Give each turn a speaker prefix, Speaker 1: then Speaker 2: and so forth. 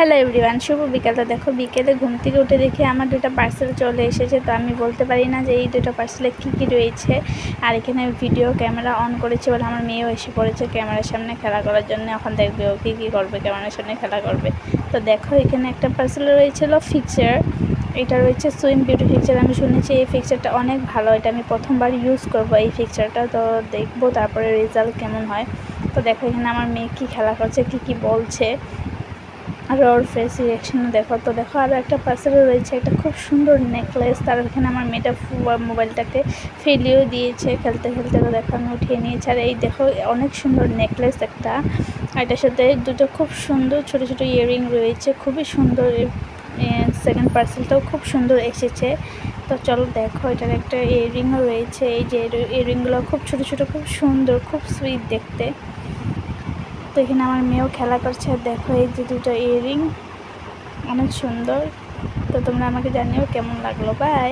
Speaker 1: Hello everyone, শুভ বিকাল। তো দেখো, বিকেলে ঘুম থেকে উঠে দেখি আমার দুটো পার্সেল চলে এসেছে। তো আমি বলতে পারি না যে এই দুটো পার্সেলে কী কী রয়েছে। আর এখানে ভিডিও ক্যামেরা অন করেছে বলে আমার মেয়েও এসে পড়েছে ক্যামেরার সামনে খেলা করার জন্য। এখন দেখবে ও কী করবে, ক্যামেরার সামনে খেলা করবে। তো দেখো, এখানে একটা পার্সেল রয়েছিল ফিক্সার। এটা রয়েছে সুইম বিউটি ফিক্সার। আমি শুনেছি এই ফিক্সারটা অনেক ভালো। এটা আমি প্রথমবার ইউজ করব এই ফিক্সারটা। তো দেখবো তারপরে রেজাল্ট কেমন হয়। তো দেখো, এখানে আমার মেয়ে কী খেলা করছে, কী বলছে, আর ওর ফেস রিয়াকশানও দেখো। তো দেখো, আরও একটা পার্সেলও রয়েছে, একটা খুব সুন্দর নেকলেস। তার এখানে আমার মেয়েটা মোবাইলটাকে ফেলিয়েও দিয়েছে খেলতে খেলতে। তো দেখো, আমি উঠিয়ে নিয়েছি। আর এই দেখো, অনেক সুন্দর নেকলেস একটা। এটার সাথে দুটো খুব সুন্দর ছোটো ছোটো ইয়াররিং রয়েছে, খুবই সুন্দর। সেকেন্ড পার্সেলটাও খুব সুন্দর এসেছে। তো চলো দেখো, এটার একটা ইয়াররিংও রয়েছে। এই যে ইয়াররিংগুলো খুব ছোটো ছোটো, খুব সুন্দর, খুব সুইট দেখতে। তো এখানে আমার মেয়েও খেলা করছে। আর দেখো, এই যে দুটো ইয়াররিং অনেক সুন্দর। তো তোমরা আমাকে জানিও কেমন লাগলো। বাই।